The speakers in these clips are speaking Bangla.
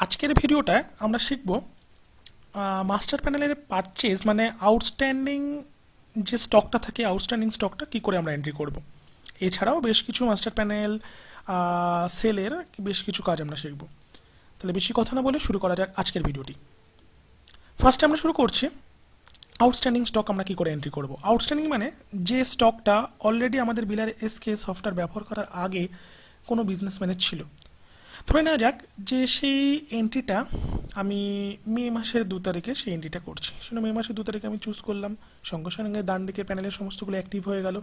আজকের ভিডিওটায় আমরা শিখব মাস্টার প্যানেলের পারচেজ মানে আউটস্ট্যান্ডিং যে স্টকটা থাকে আউটস্ট্যান্ডিং স্টকটা কী করে আমরা এন্ট্রি করব। এছাড়াও বেশ কিছু মাস্টার প্যানেল সেলের বেশ কিছু কাজ আমরা শিখব। তাহলে বেশি কথা না বলে শুরু করা যাক আজকের ভিডিওটি। ফার্স্টে আমরা শুরু করছি আউটস্ট্যান্ডিং স্টক আমরা কী করে এন্ট্রি করব। আউটস্ট্যান্ডিং মানে যে স্টকটা অলরেডি আমাদের বিলার এসকে সফটওয়্যার ব্যবহার করার আগে কোনো বিজনেসম্যানের ছিল। ধরে নেওয়া যাক যে সেই এন্ট্রিটা আমি মে মাসের 2 তারিখে সেই এন্ট্রিটা করছি, সেটা মে মাসের 2 তারিখে আমি চুজ করলাম। সঙ্গে সঙ্গে ডান দিকের প্যানেলের সমস্তগুলো অ্যাক্টিভ হয়ে গেল।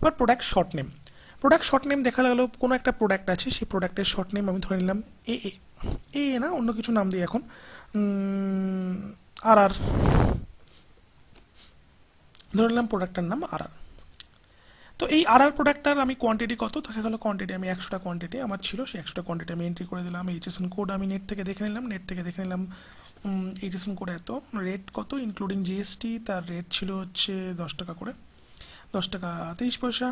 এবার প্রোডাক্ট শর্ট নেম দেখা গেলো কোনো একটা প্রোডাক্ট আছে, সেই প্রোডাক্টের শর্ট নেম আমি ধরে নিলাম এ এ এ না অন্য কিছু নাম দিই এখন আর আর ধরে নিলাম প্রোডাক্টটার নাম আর আর। তো এই আর আর প্রোডাক্টটার আমি কোয়ান্টিটি কত দেখা গেলো, কোয়ান্টিটি আমি 100টা কোয়ান্টিটি আমার ছিল, সেই 100টা কোয়ান্টিটি আমি এন্ট্রি করে দিলাম। এইচএসএন কোড আমি নেট থেকে দেখে নিলাম এইচএসএন কোড এত, রেট কত ইনক্লুডিং জিএসটি, তার রেট ছিল হচ্ছে 10 টাকা করে, 10 টাকা 23 পয়সা।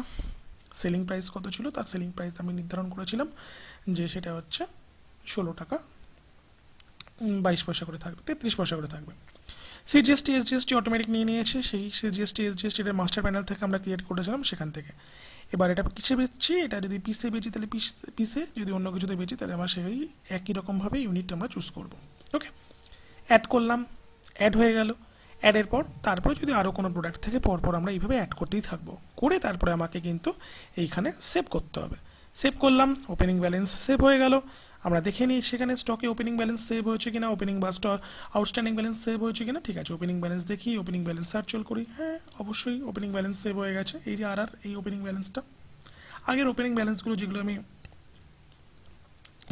সেলিং প্রাইস কত ছিল, তার সেলিং প্রাইস আমি নির্ধারণ করেছিলাম যে সেটা হচ্ছে 16 টাকা 22 পয়সা করে থাকবে, 33 পয়সা করে থাকবে। সিজিএসটি এসজিএসটি অটোমেটিক নিয়ে নিয়েছে, সেই সিজিএসটি এসজিএসটির মাস্টার প্যানেল থেকে আমরা ক্রিয়েট করেছিলাম সেখান থেকে। এবার এটা কিসে বেচছি, এটা যদি পিসে বেচি তাহলে পিসে, যদি অন্য কিছুতে বেচি তাহলে আমরা সেই একই রকমভাবে ইউনিট আমরা চুজ করব। ওকে, অ্যাড করলাম, অ্যাড হয়ে গেল। অ্যাডের পর তারপরে যদি আরও কোনো প্রোডাক্ট থেকে পরপর আমরা এইভাবে অ্যাড করতেই থাকবো, করে তারপরে আমাকে কিন্তু এইখানে সেভ করতে হবে। সেভ করলাম, ওপেনিং ব্যালেন্স সেভ হয়ে গেল। আমরা দেখে নিই সেখানে স্টকে ওপেনিং ব্যালেন্স সেভ হয়েছে কিনা, ওপেনিং বা স্টক আউটস্ট্যান্ডিং ব্যালেন্স সেভ হয়েছে কিনা। ঠিক আছে, ওপেনিং ব্যালেন্স দেখি, ওপেনিং ব্যালেন্স সার্চ করি। হ্যাঁ, অবশ্যই ওপেনিং ব্যালেন্স সেভ হয়ে গেছে। এই যে আর আর এই ওপেনিং ব্যালেন্সটা, আগের ওপেনিং ব্যালেন্সগুলো যেগুলো আমি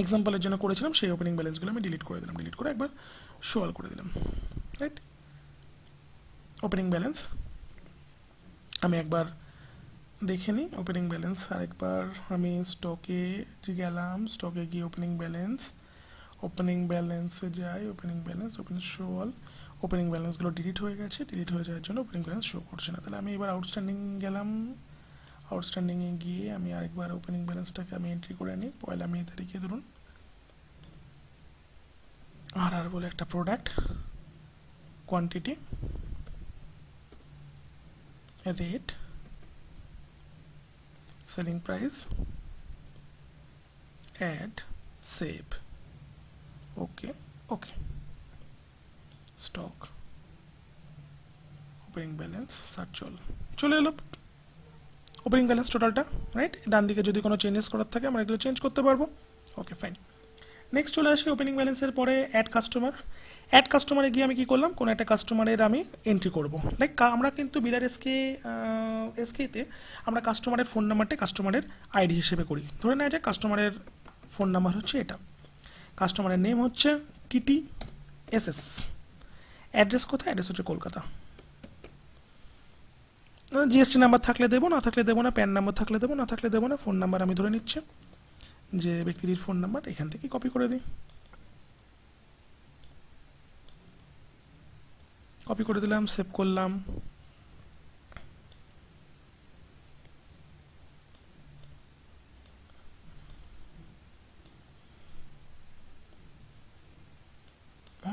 এক্সাম্পলের জন্য করেছিলাম সেই ওপেনিং ব্যালেন্সগুলো আমি ডিলিট করে দিলাম, ডিলিট করে একবার শোয়াল করে দিলাম। রাইট, ওপেনিং ব্যালেন্স আমি একবার দেখে নিই। ওপেনিং ব্যালেন্স আরেকবার আমি স্টকে গেলাম, স্টকে গিয়ে ওপেনিং ব্যালেন্সে যাই, opening balance show all. Opening ব্যালেন্সগুলো ডিলিট হয়ে গেছে, ডিলিট হয়ে যাওয়ার জন্য ওপেনিং ব্যালেন্স শো করছে না। তাহলে আমি এবার আউটস্ট্যান্ডিং গেলাম, আউটস্ট্যান্ডিংয়ে গিয়ে আমি আরেকবার ওপেনিং ব্যালেন্সটাকে আমি এন্ট্রি করে নিই। 1 মে তারিখে ধরুন আর আর বলে একটা product, quantity, rate, selling price, add, save. Okay okay, stock, opening balance search চলে এলো ওপেনিং ব্যালেন্স টোটালটা। রাইট, ডান দিকে যদি কোনো চেঞ্জেস করার থাকে আমরা এগুলো চেঞ্জ করতে পারবো। ওকে ফাইন, নেক্সট চলে আসি ওপেনিং ব্যালেন্সের পরে অ্যাড কাস্টমারে গিয়ে আমি কি করলাম, কোনো একটা কাস্টমারের আমি এন্ট্রি করব। লাইক আমরা কিন্তু বিলার এসকেতে আমরা কাস্টমারের ফোন নাম্বারটা কাস্টমারের আইডি হিসেবে করি। ধরে নেওয়া যায় কাস্টমারের ফোন নাম্বার হচ্ছে এটা, কাস্টমারের নেম হচ্ছে টিটি এসএস, অ্যাড্রেস কোথায়, অ্যাড্রেস হচ্ছে কলকাতা। জিএসটি নাম্বার থাকলে দেবো, না থাকলে দেবো না, প্যান নাম্বার থাকলে দেবো, না থাকলে দেবো না। ফোন নাম্বার আমি ধরে নিচ্ছি যে ব্যক্তিটির ফোন নাম্বার, এখান থেকে কপি করে দিই, কপি করে দিলাম, সেভ করলাম।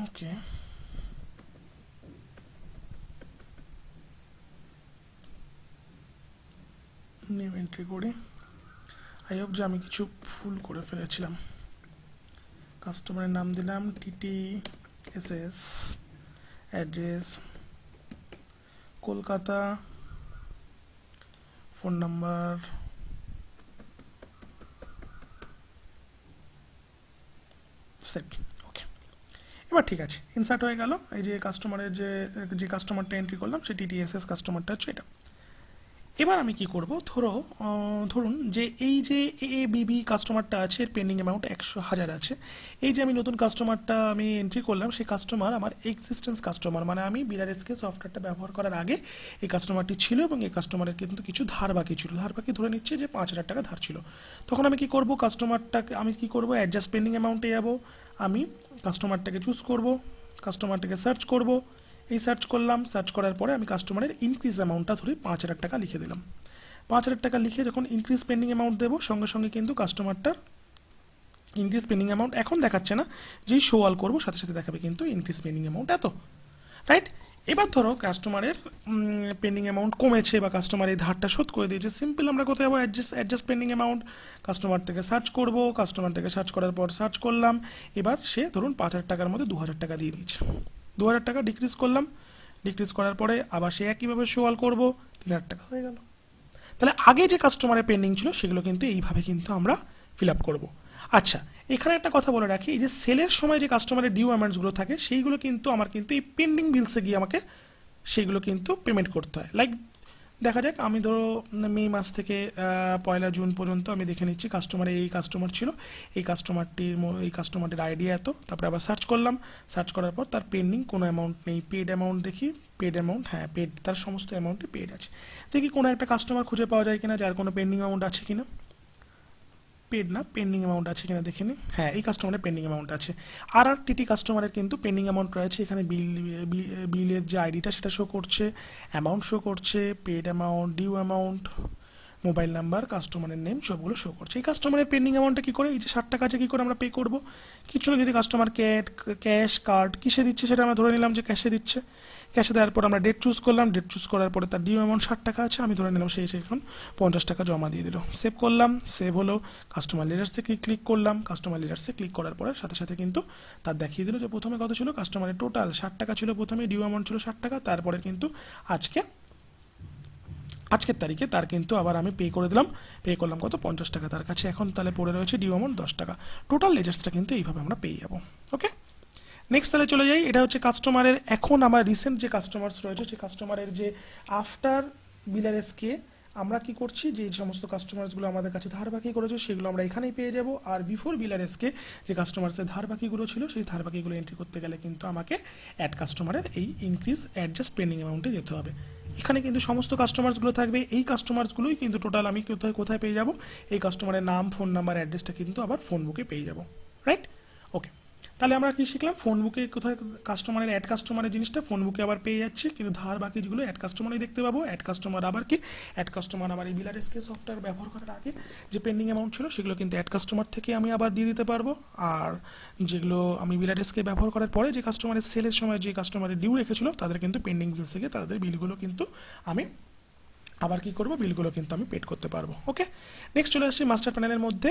ওকে, নিউ এন্ট্রি করি। আই হোপ যে আমি কিছু ভুল করে ফেলেছিলাম। কাস্টমারের নাম দিলাম TT SS, address Kolkata, phone number set. Okay, এবার ঠিক আছে, ইনসার্ট হয়ে গেল। এই যে কাস্টমারের যে কাস্টমারটা এন্ট্রি করলাম সেই টিটিএসএস কাস্টমারটা হচ্ছে এটা। এবার আমি কি করব, ধরুন যে এই যে এ বিবি কাস্টমারটা আছে, এর পেন্ডিং অ্যামাউন্ট 100,000 আছে। এই যে আমি নতুন কাস্টমারটা আমি এন্ট্রি করলাম, সেই কাস্টমার আমার এক্সিস্টেন্স কাস্টমার, মানে আমি বিলার এসকে সফটওয়্যারটা ব্যবহার করার আগে এই কাস্টমারটি ছিল এবং এই কাস্টমারের কিন্তু কিছু ধার বাকি ছিল, ধার বাকি ধরে নিচ্ছে যে 5,000 টাকা ধার ছিল। তখন আমি কি করব, কাস্টমারটাকে আমি কি করব, অ্যাডজাস্ট পেন্ডিং অ্যামাউন্টে যাব, আমি কাস্টমারটাকে চুজ করব, কাস্টমারটাকে সার্চ করব। এই সার্চ করলাম, সার্চ করার পরে আমি কাস্টমারের ইনক্রিজ অ্যামাউন্টটা ধরে 5,000 টাকা লিখে দিলাম। 5,000 টাকা লিখে যখন ইনক্রিজ পেন্ডিং অ্যামাউন্ট দেবো, সঙ্গে সঙ্গে কিন্তু কাস্টমারটার ইনক্রিজ পেন্ডিং অ্যামাউন্ট এখন দেখাচ্ছে না, যেই শো অল করবো সাথে সাথে দেখাবে কিন্তু ইনক্রিজ পেন্ডিং অ্যামাউন্ট এত, রাইট। এবার ধরো কাস্টমারের পেন্ডিং অ্যামাউন্ট কমেছে বা কাস্টমার এই ধারটা শোধ করে দিয়েছে, সিম্পল আমরা কোথায় যাবো, অ্যাডজাস্ট পেন্ডিং অ্যামাউন্ট, কাস্টমার থেকে সার্চ করবো, কাস্টমার থেকে সার্চ করার পর সার্চ করলাম, এবার সে ধরুন 5,000 টাকার মধ্যে 2,000 টাকা দিয়ে দিয়েছে, 2,000 টাকা ডিক্রিজ করলাম, ডিক্রিজ করার পরে আবার সে একইভাবে শো অল করবো, 3,000 টাকা হয়ে গেল। তাহলে আগে যে কাস্টমারের পেন্ডিং ছিল সেগুলো কিন্তু এইভাবে কিন্তু আমরা ফিল আপ করবো। আচ্ছা, এখানে একটা কথা বলে রাখি, এই যে সেলের সময় যে কাস্টমারের ডিউ অ্যামাউন্টসগুলো থাকে সেইগুলো কিন্তু আমার কিন্তু এই পেন্ডিং বিলসে গিয়ে আমাকে সেইগুলো কিন্তু পেমেন্ট করতে হয়। লাইক দেখা যাক আমি ধরো মে মাস থেকে 1 জুন পর্যন্ত আমি দেখে নিচ্ছি কাস্টমারে এই কাস্টমার ছিল, এই কাস্টমারটির আইডি এত, তারপরে আবার সার্চ করলাম, সার্চ করার পর তার পেন্ডিং কোনো অ্যামাউন্ট নেই, পেড অ্যামাউন্ট দেখি, পেড অ্যামাউন্ট, হ্যাঁ পেড, তার সমস্ত অ্যামাউন্টই পেড আছে। দেখি কোনো একটা কাস্টমার খুঁজে পাওয়া যায় কিনা যার কোনো পেন্ডিং অ্যামাউন্ট আছে কিনা, পেড না পেন্ডিং অ্যামাউন্ট আছে কিনা দেখে নিই, হ্যাঁ এই কাস্টমারের পেন্ডিং অ্যামাউন্ট আছে। টিটি কাস্টমারের কিন্তু পেন্ডিং অ্যামাউন্ট রয়েছে, এখানে বিলের যে আইডিটা সেটা শো করছে, অ্যামাউন্ট শো করছে, paid amount, due amount, mobile number, কাস্টমারের নেম সবগুলো শো করছে। এই কাস্টমারের পেন্ডিং অ্যামাউন্টটা কী করে, এই যে 60 টাকা আছে কী করে আমরা পে করবো, কিছু না, যদি কাস্টমার ক্যাশ কার্ড কিসে দিচ্ছে সেটা আমরা ধরে নিলাম যে ক্যাশে দিচ্ছে, ক্যাশে দেওয়ার পর আমরা ডেট চুজ করলাম, ডেট চুজ করার পরে তার ডিউ অ্যামাউন্ট 60 টাকা আছে, আমি ধরে নিলাম সেই এখন 50 টাকা জমা দিয়ে দিল, সেভ করলাম, সেভ হলো, কাস্টমার লিডার্সে ক্লিক করলাম, কাস্টমার লিডার্সে ক্লিক করার পরে সাথে সাথে কিন্তু তার দেখিয়ে দিল যে প্রথমে কত ছিল, কাস্টমারের টোটাল 60 টাকা ছিল, প্রথমে ডিউ অ্যামাউন্ট ছিল 60 টাকা, তারপরে কিন্তু আজকের তারিখে তার কিন্তু আবার আমি পে করে দিলাম, পে করলাম কত, 50 টাকা তার কাছে এখন তাহলে পড়ে রয়েছে ডিউ অ্যামাউন্ট 10 টাকা, টোটাল লেজার্সটা কিন্তু এইভাবে আমরা পেয়ে যাবো। ওকে, নেক্সট তাহলে চলে যাই, এটা হচ্ছে কাস্টমারের এখন আমার রিসেন্ট যে কাস্টমার্স রয়েছে সেই কাস্টমারের যে আফটার বিলার এসকে আমরা কি করছি, যে সমস্ত কাস্টমার্সগুলো আমাদের কাছে ধার বাকি করেছে সেগুলো আমরা এখানেই পেয়ে যাব, আর বিফোর বিলার এসকে যে কাস্টমার্সের ধার বাকিগুলো ছিল সেই ধার বাকিগুলো এন্ট্রি করতে গেলে কিন্তু আমাকে অ্যাড কাস্টমারের এই ইনক্রিজ অ্যাডজাস্ট পেন্ডিং অ্যামাউন্টে যেতে হবে। এখানে কিন্তু সমস্ত কাস্টমার্সগুলো থাকবে, এই কাস্টমার্সগুলোই কিন্তু টোটাল আমি কোথায় কোথায় পেয়ে যাব, এই কাস্টমারের নাম, ফোন নাম্বার, অ্যাড্রেসটা কিন্তু আবার ফোন বুকে পেয়ে যাব, রাইট। ওকে, তাহলে আমরা কি শিখলাম, ফোন বুকে কোথায় কাস্টমারের অ্যাড কাস্টমারের জিনিসটা ফোন বুকে আবার পেয়ে যাচ্ছে, কিন্তু ধার বাকি যেগুলো অ্যাড কাস্টমারই দেখতে পাবো। অ্যাড কাস্টমার আবার কি, অ্যাড কাস্টমার আমার এই বিলার এসকে সফটওয়্যার ব্যবহার করার আগে যে পেন্ডিং অ্যামাউন্ট ছিল সেগুলো কিন্তু অ্যাড কাস্টমার থেকে আমি আবার দিয়ে দিতে পারবো, আর যেগুলো আমি বিলার এসকে ব্যবহার করার পরে যে কাস্টমারের সেলের সময় যে কাস্টমারের ডিউ রেখেছিল তাদের কিন্তু পেন্ডিং বিল থেকে তাদের বিলগুলো কিন্তু আমি আবার কি করব, বিলগুলো কিন্তু আমি পেড করতে পারবো। ওকে, নেক্সট চলে আসছি মাস্টার প্যানেলের মধ্যে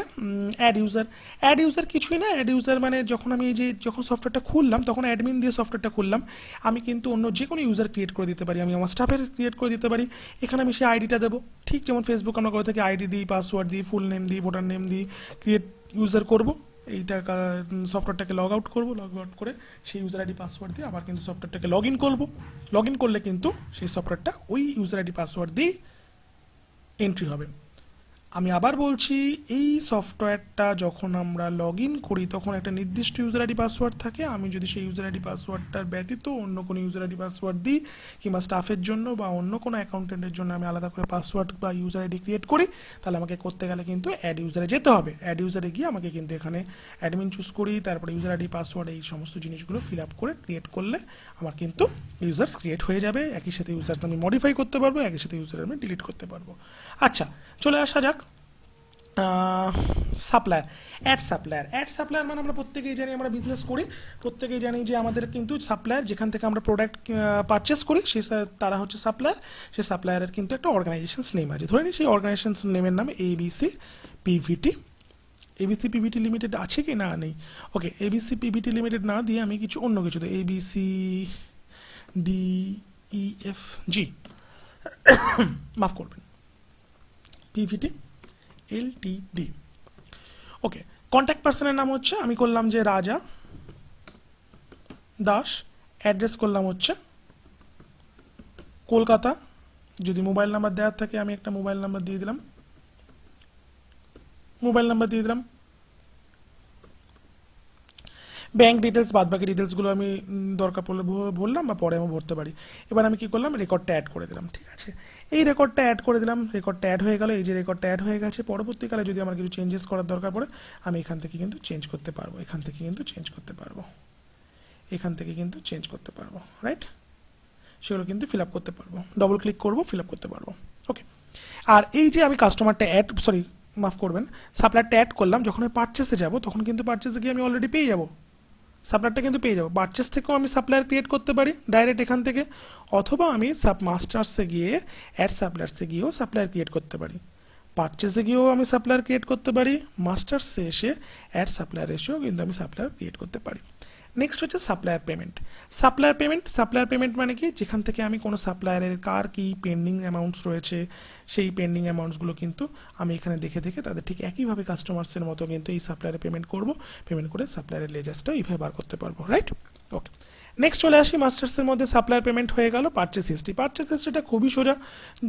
অ্যাড ইউজার। অ্যাড ইউজার কিছুই না, অ্যাড ইউজার মানে যখন আমি এই যে যখন সফটওয়্যারটা খুললাম তখন অ্যাডমিন দিয়ে সফটওয়্যারটা খুললাম, আমি কিন্তু অন্য যে কোনো ইউজার ক্রিয়েট করে দিতে পারি, আমি আমার স্টাফের ক্রিয়েট করে দিতে পারি, এখানে আমি সেই আইডিটা দেবো, ঠিক যেমন ফেসবুক আমরা করে থাকি আইডি দিই, পাসওয়ার্ড দিই, ফুল নেম দিই, ভোটার নেম দিই, ক্রিয়েট ইউজার করবো, এইটা সফটওয়্যারটাকে লগ আউট করবো, লগ আউট করে সেই ইউজার আইডি পাসওয়ার্ড দিয়ে আবার কিন্তু সফটওয়্যারটাকে লগ ইন করবো, লগ ইন করলে কিন্তু সেই সফটওয়্যারটা ওই ইউজার আইডি পাসওয়ার্ড দিয়ে এন্ট্রি হবে। আমি আবার বলছি, এই সফটওয়্যারটা যখন আমরা লগ ইন করি তখন একটা নির্দিষ্ট ইউজার আইডি পাসওয়ার্ড থাকে, আমি যদি সেই ইউজার আইডি পাসওয়ার্ডটার ব্যতীত অন্য কোনো ইউজার আইডি পাসওয়ার্ড দিই কিংবা স্টাফের জন্য বা অন্য কোনো অ্যাকাউন্টেন্টের জন্য আমি আলাদা করে পাসওয়ার্ড বা ইউজার আইডি ক্রিয়েট করি, তাহলে আমাকে করতে গেলে কিন্তু অ্যাড ইউজারে যেতে হবে। অ্যাড ইউজারে গিয়ে আমাকে কিন্তু এখানে অ্যাডমিন চুজ করি, তারপরে ইউজার আইডি পাসওয়ার্ড এই সমস্ত জিনিসগুলো ফিল আপ করে ক্রিয়েট করলে আমার কিন্তু ইউজার্স ক্রিয়েট হয়ে যাবে, একই সাথে ইউজার্স আমি মডিফাই করতে পারবো, একই সাথে ইউজার আমি ডিলিট করতে পারবো। আচ্ছা, চলে আসা যাক সাপ্লায়ার। অ্যাড সাপ্লায়ার মানে আমরা প্রত্যেকেই জানি, আমরা বিজনেস করি প্রত্যেকেই জানি যে আমাদের কিন্তু সাপ্লায়ার যেখান থেকে আমরা প্রোডাক্ট পারচেস করি সেই তারা হচ্ছে সাপ্লায়ার, সেই সাপ্লায়ারের কিন্তু একটা অর্গানাইজেশনস নেম আছে, ধরে নিই সেই অর্গানাইজেশনস নেমের নাম ABC PVT. ABC PVT limited আছে কি না, নেই। ওকে, এবিসি পিভিটি লিমিটেড না দিয়ে আমি কিছু অন্য কিছু দিই, এবিসি ডিইএফজি মাফ করবেন, পিভিটি এলটিডি। ওকে, কন্ট্যাক্ট পার্সনের নাম হচ্ছে আমি করলাম যে রাজা দাস, অ্যাড্রেস করলাম হচ্ছে কলকাতা, যদি মোবাইল নাম্বার দেওয়ার থাকে আমি একটা মোবাইল নাম্বার দিয়ে দিলাম, ব্যাঙ্ক ডিটেলস বাদ বাকি ডিটেলসগুলো আমি দরকার পড়লে বললাম বা পরে আমি ভরতে পারি। এবার আমি কি করলাম, রেকর্ডটা অ্যাড করে দিলাম, ঠিক আছে, এই রেকর্ডটা অ্যাড করে দিলাম, রেকর্ডটা অ্যাড হয়ে গেল, এই যে রেকর্ডটা অ্যাড হয়ে গেছে, পরবর্তীকালে যদি আমার কিছু চেঞ্জেস করার দরকার পড়ে আমি এখান থেকে কিন্তু চেঞ্জ করতে পারবো, এখান থেকে কিন্তু চেঞ্জ করতে পারবো, রাইট, সেগুলো কিন্তু ফিল আপ করতে পারবো, ডবল ক্লিক করবো ফিল আপ করতে পারবো। ওকে, আর এই যে আমি কাস্টমারটা মাফ করবেন, সাপ্লায়ারটা অ্যাড করলাম, যখন আমি পারচেসে যাব তখন কিন্তু পারচেসে গিয়ে আমি অলরেডি পেয়ে যাব, সাপ্লায়ারটা কিন্তু পেয়ে যাবো। পারচেস থেকেও আমি সাপ্লায়ার ক্রিয়েট করতে পারি ডাইরেক্ট এখান থেকে, অথবা আমি মাস্টার্সে গিয়ে অ্যাড সাপ্লায়ার্সে গিয়েও সাপ্লায়ার ক্রিয়েট করতে পারি। পারচেসে গিয়েও আমি সাপ্লায়ার ক্রিয়েট করতে পারি, মাস্টার্সে এসে অ্যাড সাপ্লায়ার এসেও কিন্তু আমি সাপ্লায়ার ক্রিয়েট করতে পারি। নেক্সট হচ্ছে সাপ্লায়ার পেমেন্ট। সাপ্লায়ার পেমেন্ট মানে কি, যেখান থেকে আমি কোনো সাপ্লায়ারের কার কি পেন্ডিং অ্যামাউন্টস রয়েছে, সেই পেন্ডিং অ্যামাউন্টসগুলো কিন্তু আমি এখানে দেখে দেখে তাদের ঠিক একইভাবে কাস্টমার্সের মতো কিন্তু এই সাপ্লায়ারে পেমেন্ট করব, পেমেন্ট করে সাপ্লায়ারের লেজার্সটাও এইভাবে বার করতে পারবো, রাইট? ওকে, নেক্সট চলে আসি মাস্টার্সের মধ্যে। সাপ্লায়ার পেমেন্ট হয়ে গেল। পারচেস হিস্ট্রি, পারচেস হিস্ট্রিটা খুবই সোজা।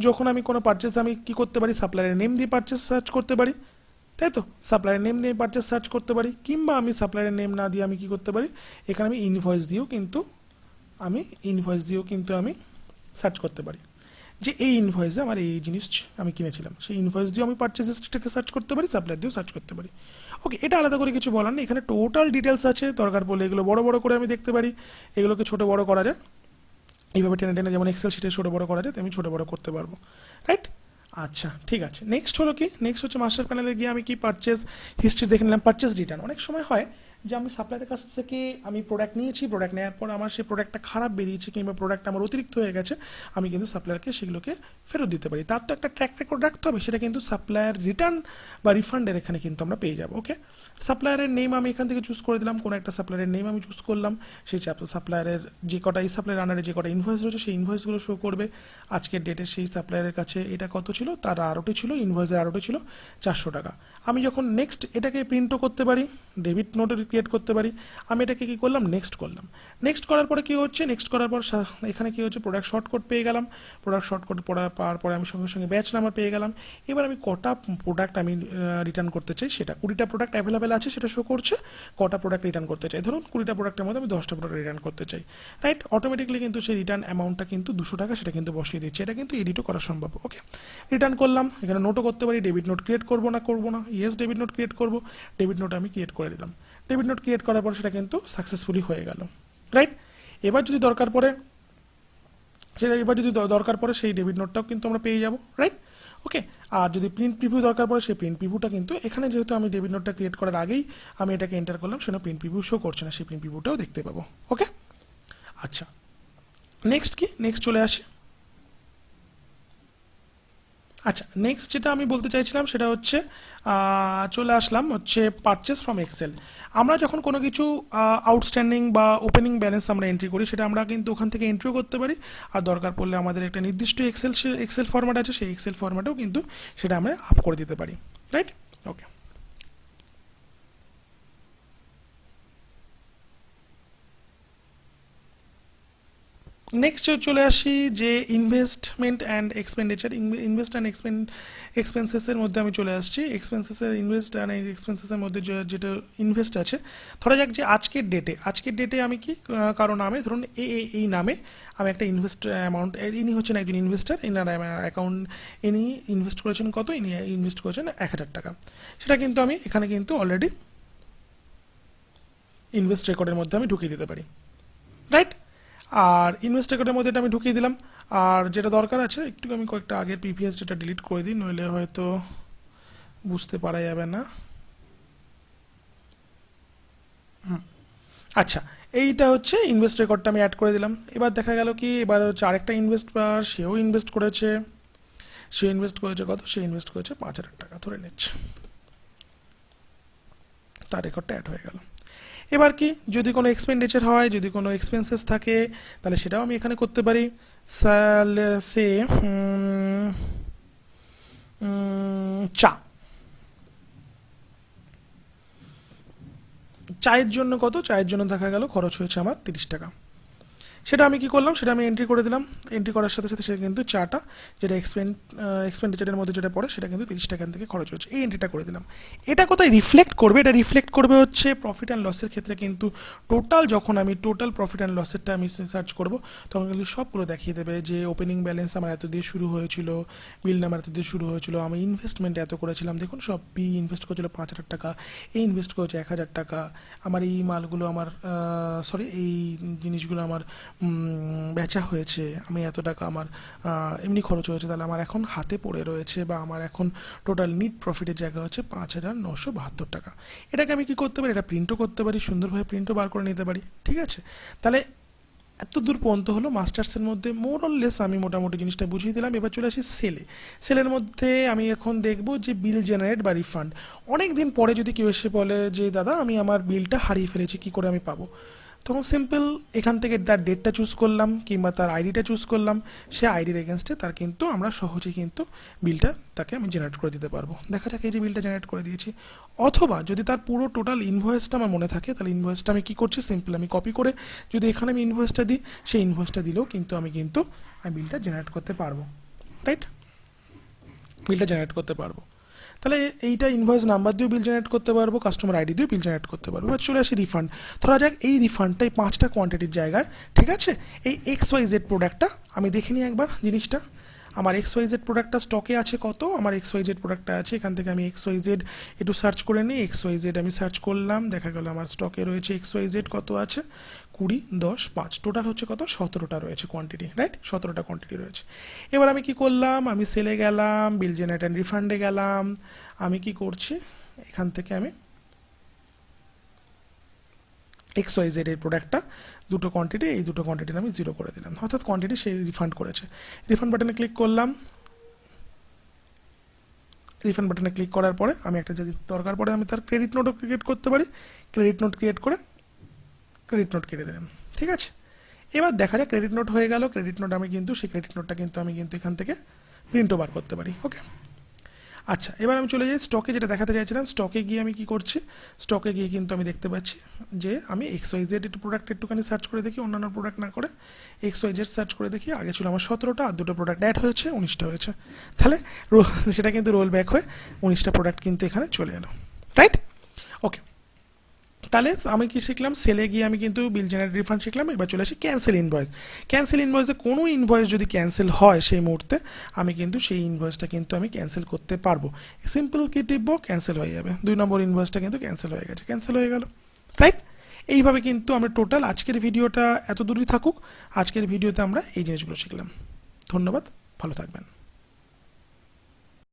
যখন আমি কোনো পারচেস আমি কি করতে পারি, সাপ্লায়ারের নেম দিয়ে পারচেস সার্চ করতে পারি, তাই তো? সাপ্লায়ারের নেম দিয়ে পারচেস সার্চ করতে পারি, কিংবা আমি সাপ্লায়ারের নেম না দিয়ে আমি কি করতে পারি, এখানে আমি ইনভয়েস দিয়েও কিন্তু আমি সার্চ করতে পারি যে এই ইনভয়েসে আমার এই জিনিস আমি কিনেছিলাম, সেই ইনভয়েস দিয়েও আমি পারচেস হিস্ট্রিটাকে সার্চ করতে পারি, সাপ্লায়ার দিয়েও সার্চ করতে পারি। ওকে, এটা আলাদা করে কিছু বলার নেই, এখানে টোটাল ডিটেলস আছে, দরকার পড়লে এগুলো বড় বড় করে আমি দেখতে পারি, এগুলোকে ছোট বড় করা যায় এইভাবে টেনে টেনে, যেমন এক্সেল শিটে ছোট বড় করা যায় তেমনি ছোট বড় করতে পারবো, রাইট? আচ্ছা, ঠিক আছে। নেক্সট হলো কি, নেক্সট হচ্ছে মাস্টার প্যানেলে গিয়ে আমি কি পারচেস হিস্ট্রি দেখে নিলাম। পারচেস রিটার্ন, অনেক সময় হয় যে আমি সাপ্লায়ারের কাছ থেকে আমি প্রোডাক্ট নিয়েছি, প্রোডাক্ট নেওয়ার পর আমার সেই প্রোডাক্টটা খারাপ বেরিয়েছে কিংবা প্রোডাক্ট আমার অতিরিক্ত হয়ে গেছে, আমি কিন্তু সাপ্লায়ারকে সেগুলোকে ফেরত দিতে পারি। তার তো একটা ট্র্যাক রেকর্ড রাখতে হবে, সেটা কিন্তু সাপ্লায়ার রিটার্ন বা রিফান্ডের এখানে কিন্তু আমরা পেয়ে যাবো। ওকে, সাপ্লায়ারের নেম আমি এখান থেকে চুজ করে দিলাম, কোনো একটা সাপ্লায়ারের নেম আমি চুজ করলাম, সেই সাপ্লায়ারের যে কটা এই সাপ্লায়ার আন্ডারে যে কটা ইনভয়েস রয়েছে সেই ইনভয়েসগুলো শো করবে। আজকের ডেটে সেই সাপ্লায়ারের কাছে এটা কত ছিল, তার আরোটি ছিল, ইনভয়েসের আরোটি ছিল 400 টাকা। আমি যখন নেক্সট এটাকে প্রিন্টও করতে পারি, ডেবিট নোট ক্রিয়েট করতে পারি, আমি এটাকে কী করলাম, নেক্সট করলাম। নেক্সট করার পরে কী হচ্ছে, নেক্সট করার পর এখানে কী হচ্ছে, প্রোডাক্ট শর্ট কোড পেয়ে গেলাম, প্রোডাক্ট শর্ট কোড পাওয়ার পরে আমি সঙ্গে সঙ্গে ব্যাচ নাম্বার পেয়ে গেলাম। এবার আমি কটা প্রোডাক্ট আমি রিটার্ন করতে চাই, সেটা 20টা প্রোডাক্ট অ্যাভেলেবেল আছে সেটা শো করছে, কটা প্রোডাক্ট রিটার্ন করতে চাই, ধরুন 20টা প্রোডাক্টের মধ্যে আমি 10টা প্রোডাক্ট রিটার্ন করতে চাই, রাইট? অটোমেটিকলি কিন্তু সেই রিটার্ন অ্যামাউন্টটা কিন্তু 200 টাকা, সেটা কিন্তু বসিয়ে দিচ্ছে, এটা কিন্তু এডিটও করা সম্ভব। ওকে, রিটার্ন করলাম, এখানে নোটও করতে পারি, ডেবিট নোট ক্রিয়েট করবো না, ইয়েস ডেবিট নোট ক্রিয়েট করবো, ডেবিট নোট আমি ক্রিয়েট করে দিলাম। ডেবিট নোট ক্রিয়েট করার পর সেটা কিন্তু সাকসেসফুলি হয়ে গেল, রাইট? এবার যদি দরকার পড়ে সেই ডেবিট নোটটাও কিন্তু আমরা পেয়ে যাব, রাইট? ওকে, আর যদি প্রিন্ট প্রিভিউ দরকার পড়ে সেই প্রিন্ট প্রিভিউটা কিন্তু এখানে, যেহেতু আমি ডেবিট নোটটা ক্রিয়েট করার আগেই আমি এটাকে এন্টার করলাম, সেটা প্রিন্ট প্রিভিউ শো করছে না, সেই প্রিন্ট প্রিভিউটাও দেখতে পাবো। ওকে, আচ্ছা, নেক্সট কি, নেক্সট চলে আসি। আচ্ছা, নেক্সট যেটা আমি বলতে চাইছিলাম সেটা হচ্ছে চলে আসলাম হচ্ছে পারচেস ফ্রম এক্সেল। আমরা যখন কোনো কিছু আউটস্ট্যান্ডিং বা ওপেনিং ব্যালেন্স আমরা এন্ট্রি করি, সেটা আমরা কিন্তু ওখান থেকে এন্ট্রিও করতে পারি, আর দরকার পড়লে আমাদের একটা নির্দিষ্ট এক্সেল ফরম্যাট আছে, সেই এক্সেল ফরম্যাটেও কিন্তু সেটা আমরা আপ করে দিতে পারি, রাইট? ওকে, নেক্সট চলে আসি যে investment and expenditure. Invest and এক্সপেন্সেসের মধ্যে আমি চলে আসছি। ইনভেস্ট অ্যান্ড এক্সপেন্সেসের মধ্যে যেটা ইনভেস্ট আছে, ধরা যাক যে আজকের ডেটে আমি কি কারো নামে, ধরুন এই নামে আমি একটা ইনভেস্ট অ্যামাউন্ট, ইনি হচ্ছেন একজন ইনভেস্টার, এনার অ্যাকাউন্ট, ইনি ইনভেস্ট করেছেন কত, ইনি ইনভেস্ট করেছেন 1000 টাকা, সেটা কিন্তু আমি এখানে কিন্তু অলরেডি ইনভেস্ট রেকর্ডের মধ্যে আমি ঢুকিয়ে দিতে পারি, রাইট? আর ইনভেস্ট রেকর্ডের মধ্যে এটা আমি ঢুকিয়ে দিলাম। আর যেটা দরকার আছে, একটু আমি কয়েকটা আগের প্রিভিয়াস ডেটা ডিলিট করে দিই, নইলে হয়তো বুঝতে পারা যাবে না। আচ্ছা, এইটা হচ্ছে ইনভেস্ট রেকর্ডটা আমি অ্যাড করে দিলাম। এবার দেখা গেল কি, এবার হচ্ছে আরেকটা ইনভেস্টার, সেও ইনভেস্ট করেছে, কত, সে ইনভেস্ট করেছে 5000 টাকা ধরে নিচ্ছে, তার রেকর্ডটা অ্যাড হয়ে গেল। এবার কি, যদি কোনো এক্সপেন্ডিচার হয়, যদি কোনো এক্সপেন্সেস থাকে, তাহলে সেটাও আমি এখানে করতে পারি। সে চায়ের জন্য কত, চায়ের জন্য দেখা গেল খরচ হয়েছে আমার 30 টাকা, সেটা আমি কি করলাম, সেটা আমি এন্ট্রি করে দিলাম। এন্ট্রি করার সাথে সাথে সেটা কিন্তু চাটা যেটা এক্সপেন্ডিচারের মধ্যে যেটা পড়ে, সেটা কিন্তু 30 টাকা থেকে খরচ হচ্ছে, এই এন্ট্রিটা করে দিলাম। এটা কোথায় রিফ্লেক্ট করবে, এটা রিফ্লেক্ট করবে হচ্ছে প্রফিট অ্যান্ড লসের ক্ষেত্রে, কিন্তু যখন আমি টোটাল প্রফিট অ্যান্ড লসেরটা আমি সার্চ করব, তখন কিন্তু সবগুলো দেখিয়ে দেবে যে ওপেনিং ব্যালেন্স আমার এত দিয়ে শুরু হয়েছিল, বিল নাম্বার এত দিয়ে শুরু হয়েছিল, আমি ইনভেস্টমেন্ট এত করেছিলাম, দেখুন সব বি ইনভেস্ট করেছিল 5000 টাকা, এই ইনভেস্ট করেছে 1000 টাকা, আমার এই মালগুলো আমার এই জিনিসগুলো আমার বেচা হয়েছে, আমি এত টাকা আমার এমনি খরচ হয়েছে, তাহলে আমার এখন হাতে পড়ে রয়েছে বা আমার এখন টোটাল নিট প্রফিটের জায়গা হচ্ছে 5,972 টাকা। এটাকে আমি কি করতে পারি, এটা প্রিন্টও করতে পারি, সুন্দরভাবে প্রিন্টও বার করে নিতে পারি, ঠিক আছে। তাহলে এত দূর পর্যন্ত হলো মাস্টার্সের মধ্যে মোর অর লেস আমি মোটামুটি জিনিসটা বুঝিয়ে দিলাম। এবার চলে আসি সেলে। সেলের মধ্যে আমি এখন দেখব যে বিল জেনারেট বা রিফান্ড। অনেক দিন পরে যদি কেউ এসে বলে যে দাদা আমি আমার বিলটা হারিয়ে ফেলেছি, কী করে আমি পাবো, তখন সিম্পল এখান থেকে তার ডেটটা চুজ করলাম কিংবা তার আইডিটা চুজ করলাম, সে আইডির এগেনস্টে তার কিন্তু আমরা সহজেই কিন্তু বিলটা তাকে আমি জেনারেট করে দিতে পারবো। দেখা যাক এই যে বিলটা জেনারেট করে দিয়েছি। অথবা যদি তার পুরো টোটাল ইনভয়েসটা আমার মনে থাকে, তাহলে ইনভয়েসটা আমি কী করছি, সিম্পল আমি কপি করে যদি এখানে আমি ইনভয়েসটা দিই, সেই ইনভয়েসটা দিলেও কিন্তু আমি বিলটা জেনারেট করতে পারবো, রাইট, বিলটা জেনারেট করতে পারবো। তাহলে এইটা ইনভয়েস নাম্বার দিয়েও বিল জেনারেট করতে পারবো, কাস্টমার আইডি দিয়েও বিল জেনারেট করতে পারবো। এবার চলে আসি রিফান্ড। ধরা যাক এই রিফান্ডটাই 5টা কোয়ান্টিটির জায়গায়, ঠিক আছে, এই XYZ প্রোডাক্টটা আমি দেখে নিই একবার জিনিসটা। আমার XYZ প্রোডাক্টটা স্টকে আছে কত, আমার XYZ প্রোডাক্টটা আছে, এখান থেকে আমি XYZ একটু সার্চ করে নিই। XYZ আমি সার্চ করলাম, দেখা গেল আমার স্টকে রয়েছে XYZ কত আছে, 20, 10, 5, টোটাল হচ্ছে কত, 17টা রয়েছে কোয়ান্টিটি, রাইট, 17টা কোয়ান্টিটি রয়েছে। এবার আমি কি করলাম, আমি সেলে গেলাম, বিল জেনারেট অ্যান্ড রিফান্ডে গেলাম, আমি কি করছি, এখান থেকে আমি XYZ এর প্রোডাক্টটা দুটো কোয়ান্টিটি, এই দুটো কোয়ান্টিটির আমি 0 করে দিলাম, অর্থাৎ কোয়ান্টিটি সে রিফান্ড করেছে। রিফান্ড বাটনে ক্লিক করলাম। রিফান্ড বাটনে ক্লিক করার পরে আমি একটা যদি দরকার পড়ে আমি তার ক্রেডিট নোটও ক্রিয়েট করতে পারি, ক্রেডিট নোট ক্রিয়েট করে ক্রেডিট নোট কেটে দিলাম, ঠিক আছে। এবার দেখা যায় ক্রেডিট নোট হয়ে গেল। ক্রেডিট নোট আমি কিন্তু সেই ক্রেডিট নোটটা কিন্তু আমি এখান থেকে প্রিন্টও বার করতে পারি, ওকে। আচ্ছা, এবার আমি চলে যাই স্টকে, যেটা দেখাতে চাইছিলাম। স্টকে গিয়ে আমি কি করছি, স্টকে গিয়ে কিন্তু আমি দেখতে পাচ্ছি যে আমি XYZ একটু প্রোডাক্ট একটুখানি সার্চ করে দেখি, অন্যান্য প্রোডাক্ট না করে XYZ সার্চ করে দেখি। আগে ছিল আমার 17টা, আর দুটো প্রোডাক্ট অ্যাড হয়েছে, 19টা হয়েছে। তাহলে সেটা কিন্তু রোল ব্যাক হয়ে 19টা প্রোডাক্ট কিন্তু এখানে চলে এলো, রাইট, ওকে। তাহলে আমি কি শিখলাম, সেলে গিয়ে আমি কিন্তু বিল জেনারেট রিফান্ড শিখলাম। এবার চলে আসি ক্যান্সেল ইনভয়েস। ক্যান্সেল ইনভয়েসে কোনো ইনভয়েস যদি ক্যান্সেল হয় সেই মুহূর্তে আমি কিন্তু সেই ইনভয়েসটা কিন্তু আমি ক্যান্সেল করতে পারবো। সিম্পল কি টিপবো, ক্যান্সেল হয়ে যাবে, 2 নম্বর ইনভয়েসটা কিন্তু ক্যান্সেল হয়ে গেছে, ক্যান্সেল হয়ে গেল, রাইট। এইভাবে কিন্তু আমরা টোটাল আজকের ভিডিওটা এত দূরই থাকুক। আজকের ভিডিওতে আমরা এই জিনিসগুলো শিখলাম। ধন্যবাদ, ভালো থাকবেন।